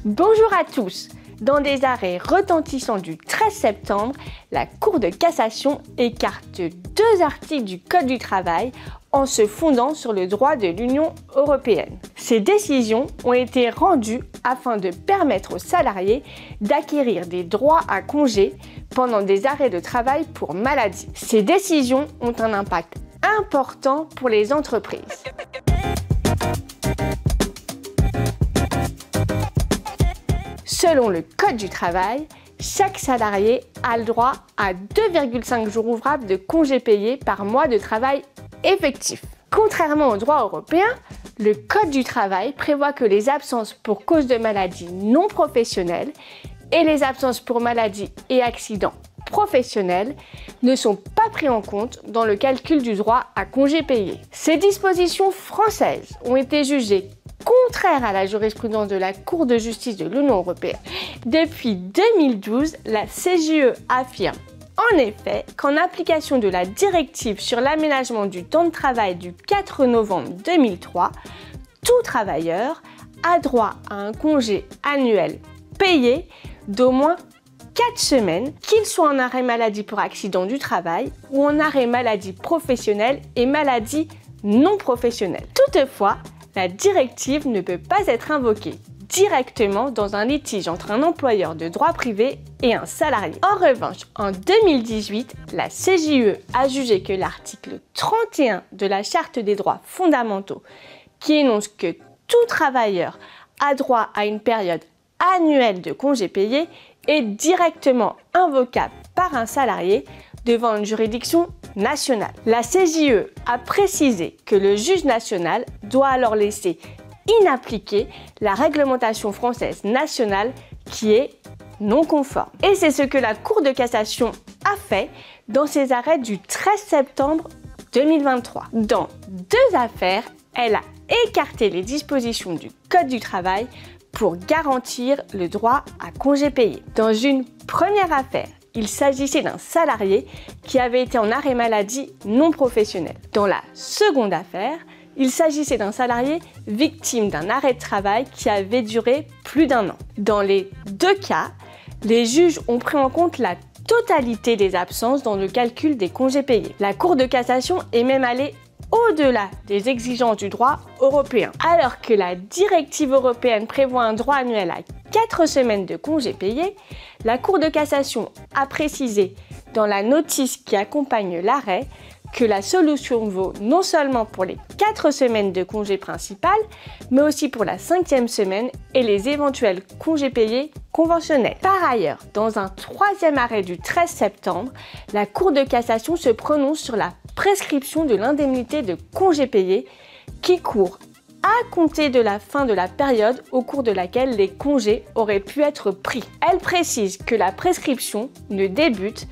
Bonjour à tous. Dans des arrêts retentissants du 13 septembre, la Cour de cassation écarte deux articles du Code du travail en se fondant sur le droit de l'Union européenne. Ces décisions ont été rendues afin de permettre aux salariés d'acquérir des droits à congé pendant des arrêts de travail pour maladie. Ces décisions ont un impact important pour les entreprises. Selon le Code du travail, chaque salarié a le droit à 2,5 jours ouvrables de congés payés par mois de travail effectif. Contrairement au droit européen, le Code du travail prévoit que les absences pour cause de maladie non professionnelle et les absences pour maladie et accident professionnels ne sont pas pris en compte dans le calcul du droit à congés payés. Ces dispositions françaises ont été jugées contraires à la jurisprudence de la Cour de justice de l'Union européenne. Depuis 2012, la CJUE affirme en effet qu'en application de la directive sur l'aménagement du temps de travail du 4 novembre 2003, tout travailleur a droit à un congé annuel payé d'au moins 4 semaines, qu'il soit en arrêt maladie pour accident du travail ou en arrêt maladie professionnelle et maladie non professionnelle. Toutefois, la directive ne peut pas être invoquée directement dans un litige entre un employeur de droit privé et un salarié. En revanche, en 2018, la CJUE a jugé que l'article 31 de la Charte des droits fondamentaux, qui énonce que tout travailleur a droit à une période annuelle de congés payés, est directement invocable par un salarié devant une juridiction nationale. La CJUE a précisé que le juge national doit alors laisser inappliquée la réglementation française nationale qui est non conforme. Et c'est ce que la Cour de cassation a fait dans ses arrêts du 13 septembre 2023. Dans deux affaires, elle a écarté les dispositions du Code du travail pour garantir le droit à congés payés. Dans une première affaire, il s'agissait d'un salarié qui avait été en arrêt maladie non professionnel. Dans la seconde affaire, il s'agissait d'un salarié victime d'un arrêt de travail qui avait duré plus d'1 an. Dans les deux cas, les juges ont pris en compte la totalité des absences dans le calcul des congés payés. La Cour de cassation est même allée au-delà des exigences du droit européen. Alors que la directive européenne prévoit un droit annuel à 4 semaines de congés payés, la Cour de cassation a précisé dans la notice qui accompagne l'arrêt que la solution vaut non seulement pour les 4 semaines de congés principales, mais aussi pour la 5e semaine et les éventuels congés payés conventionnels. Par ailleurs, dans un troisième arrêt du 13 septembre, la Cour de cassation se prononce sur la prescription de l'indemnité de congés payés qui court à compter de la fin de la période au cours de laquelle les congés auraient pu être pris. Elle précise que la prescription ne débute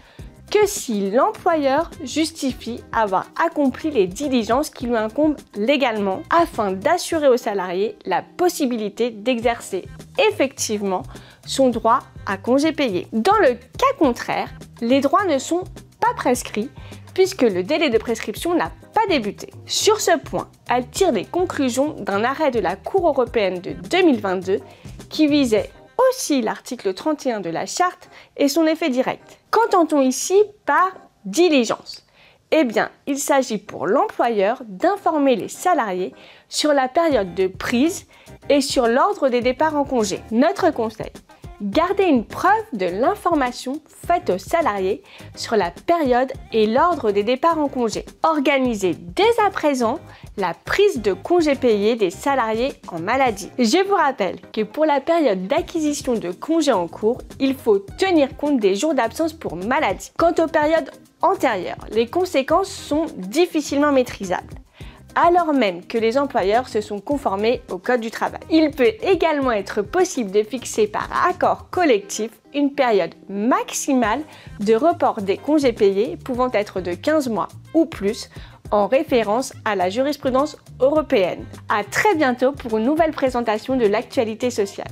que si l'employeur justifie avoir accompli les diligences qui lui incombent légalement afin d'assurer au salarié la possibilité d'exercer effectivement son droit à congés payés. Dans le cas contraire, les droits ne sont pas prescrits puisque le délai de prescription n'a pas débuté. Sur ce point, elle tire les conclusions d'un arrêt de la Cour européenne de 2022 qui visait aussi l'article 31 de la Charte et son effet direct. Qu'entend-on ici par diligence? Eh bien, il s'agit pour l'employeur d'informer les salariés sur la période de prise et sur l'ordre des départs en congé. Notre conseil: gardez une preuve de l'information faite aux salariés sur la période et l'ordre des départs en congé. Organisez dès à présent la prise de congés payés des salariés en maladie. Je vous rappelle que pour la période d'acquisition de congés en cours, il faut tenir compte des jours d'absence pour maladie. Quant aux périodes antérieures, les conséquences sont difficilement maîtrisables, alors même que les employeurs se sont conformés au Code du travail. Il peut également être possible de fixer par accord collectif une période maximale de report des congés payés pouvant être de 15 mois ou plus, en référence à la jurisprudence européenne. À très bientôt pour une nouvelle présentation de l'actualité sociale.